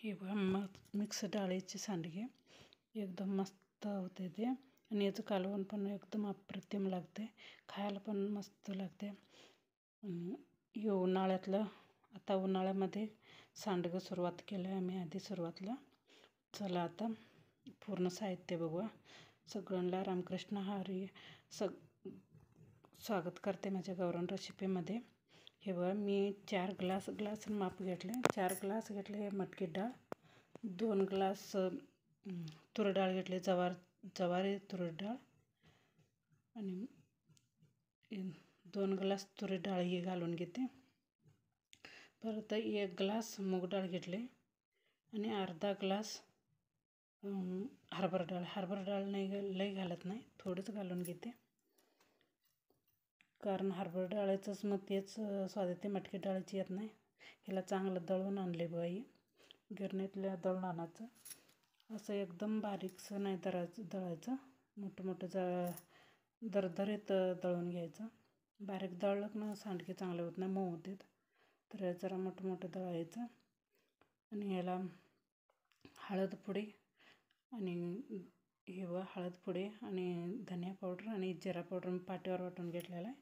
हे बघा मिक्स डाळीचे सांडगे एकदम मस्त होते ते आणि याचं कालवण पण एकदम अप्रतिम लागते, खायला पण मस्त लागते. हे उन्हाळ्यातलं आता उन्हाळ्यामध्ये सांडगं सुरुवात केलं आहे आम्ही आधी सुरुवातीला. चला आता पूर्ण साहित्य बघूया. सगळ्यांना रामकृष्ण हरी स्वागत करते माझ्या गावरान रेसिपीमध्ये. हे बघा मी 4 ग्लास माप घेतले. 4 ग्लास घेतले मटकी डाळ, 2 ग्लास तूर डाळ घेतले, जवारी तूर डाळ आणि 2 ग्लास तुरी डाळ ही घालून घेते. परत 1 ग्लास मूग डाळ घेतले आणि अर्धा ग्लास हरभरा डाळ नाही लई घालत नाही, थोडंच घालून घेते. कारण हरभरा डाळीचंच मग तेच स्वाद येते, मटकी डाळीची येत नाही. ह्याला चांगलं दळून आणले बाई, गिरणीतल्या दळून आणायचं. असं एकदम बारीकसं नाही दळायचं, मोठं दरदरीत दळून घ्यायचं. बारीक दळलं ना सांडगे चांगले होत नाही, मऊ होतात. तर जरा मोठं दळायचं. आणि ह्याला हळद पुडी आणि हळद पुडी आणि धनिया पावडर आणि जिरा पावडर मी पाट्यावर वाटून घेतलेला आहे.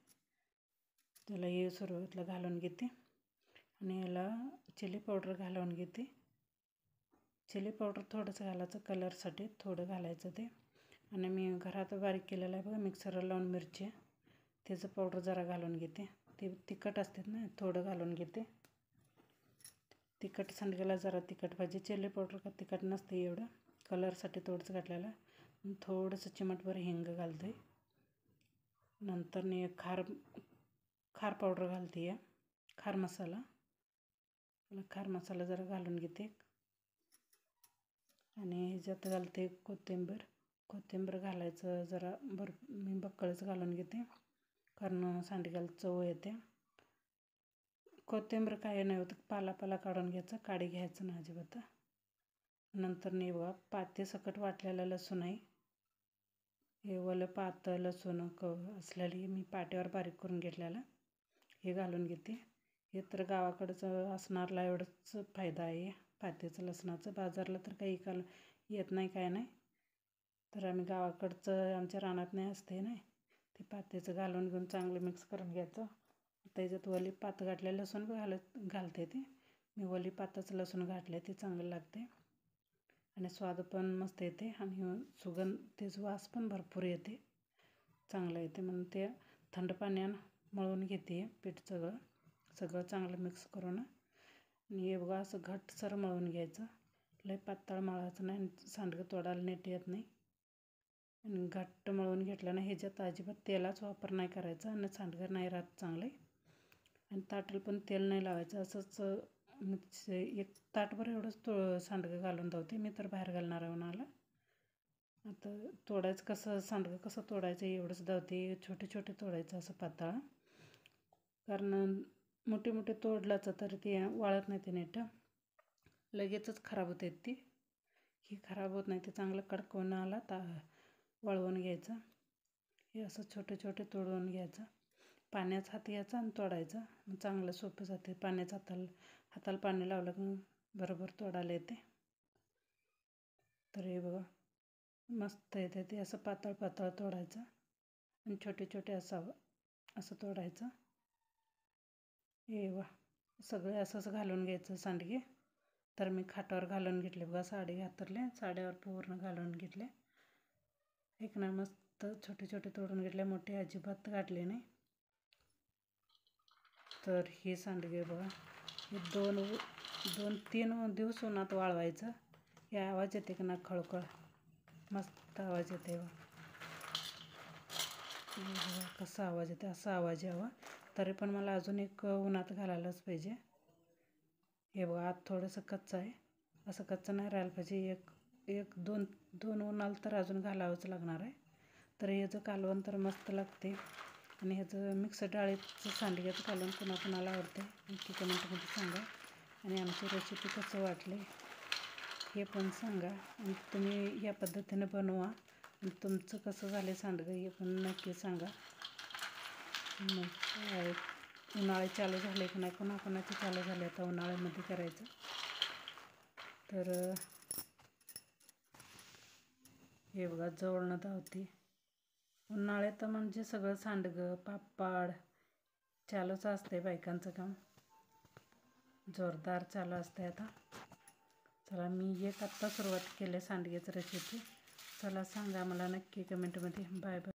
त्याला हे सुरुवातीला घालून घेते आणि याला चिली पावडर घालून घेते. चिली पावडर थोडंसं घालायचं, कलरसाठी थोडं घालायचं ते. आणि मी घरात बारीक केलेलं आहे बघा मिक्सरला लावून मिरची, त्याचं पावडर जरा घालून घेते. ते तिखट असतात ना, थोडं घालून घेते. तिखट सांडग्याला जरा तिखट पाहिजे. चिली पावडर का तिखट नसते एवढं, कलरसाठी थोडंसं घातलेलं. थोडंसं चिमटभर हिंग घालते. नंतर खार पावडर घालते, खार मसाला जरा घालून घेते. आणि ह्याच्यात घालते कोथिंबीर घालायचं जरा मी बक्कळच घालून घेते, कारण सांडग्याला चव येते. कोथिंबीर काय नाही होत, पाला काढून घ्यायचा, काडी घ्यायचं ना अजिबात. नंतर बघा पातेसकट वाटलेलं लसूण आहे, हे ओलं पातळ लसूण असलेली मी पाट्यावर बारीक करून घेतलेलं हे घालून घेते. हे तर गावाकडचं असणारला एवढंच फायदा आहे पात्याचं लसणाचं, बाजारला तर काही येत नाही, काय नाही. तर आम्ही गावाकडचं आमच्या रानात नाही असते नाही, ते पात्याचं घालून घेऊन चांगलं मिक्स करून घ्यायचं. त्याच्यात वली पात घातले लसूण घालते ते मी वली पाताचं लसूण घातले, ते चांगलं लागते आणि स्वाद पण मस्त येते आणि सुगंध त्याचा वास पण भरपूर येते, चांगलं येते. म्हणून ते थंड पाण्यानं मळून घेते पीठ सगळं चांगलं मिक्स करून. आणि हे बघा असं घट्टसर मळून घ्यायचं, लय पातळ मळायचं नाही, सांडगं तोडायला नीट येत नाही. आणि घट्ट मळून घेतलं ना ह्याच्यात अजिबात तेलाचा वापर नाही करायचा आणि सांडगं नाही राहत चांगले. आणि ताटाला पण तेल नाही लावायचं. असंच एक ताटभर एवढंच सांडगं घालून धावते मी, तर बाहेर घालणार आहे उन्हाला. आता तोडायचं कसं, सांडगं कसं तोडायचं एवढंच धावते. छोटे तोडायचं असं पातळ, कारण मोठे तोडलाचं तर ते वाळत नाही, ते नीट लगेचच खराब होते. ही खराब होत नाही, ते चांगलं कडक उन्हाला वाळवून घ्यायचं. हे असं छोटे तोडून घ्यायचं, पाण्याचा हात घ्यायचा आणि तोडायचं, चांगलं सोपं जाते. पाण्याचा हाताला पाणी लावलं की बरोबर तोडायला येते. तर हे बघा मस्त येते ते, असं पातळ तोडायचं आणि छोटे असं तोडायचं. हे बघा सगळे असंच घालून घ्यायचं सांडगे. तर मी खाटावर घालून घेतले बघा, साड्यावर पूर्ण घालून घेतले. एक ना मस्त छोटे तोडून घेतले, मोठे अजिबात घातले नाही. तर हे सांडगे बघा हे 2-3 दिवस उन्हात वाळवायचं. हे आवाज येते का ना, खळखळ मस्त आवाज येते बघा. कसा आवाज येते, असा आवाज यावा. तरी पण मला अजून एक उन्हात घालायलाच पाहिजे. हे बघा आत थोडंसं कच्चं आहे, असं कच्चं नाही राहायला पाहिजे. एक दोन उन्हाळा तर अजून घालावंच लागणार आहे. तर ह्याचं कालवण तर मस्त लागते. आणि ह्याचं मिक्स डाळीचं सांडग्याचं कालवण कुणाला आवडते नक्की कमेंटमध्ये सांगा. आणि आमची रेसिपी कसं वाटले हे पण सांगा. आणि तुम्ही या पद्धतीने बनवा आणि तुमचं कसं झालं सांडगं हे पण नक्की सांगा. उन्हाळे चालू झाले की नाही, कोणाचे चालू झाले आता उन्हाळ्यामध्ये करायचं. तर हे बघा जवळनं धावती. उन्हाळ्यात म्हणजे सगळं सांडगं पापड चालूच असते, बायकांचं काम जोरदार चालू असते. आता चला मी एक आत्ता सुरुवात केली सांडग्याची रेसिपी. चला सांगा मला नक्की कमेंटमध्ये. Bye bye.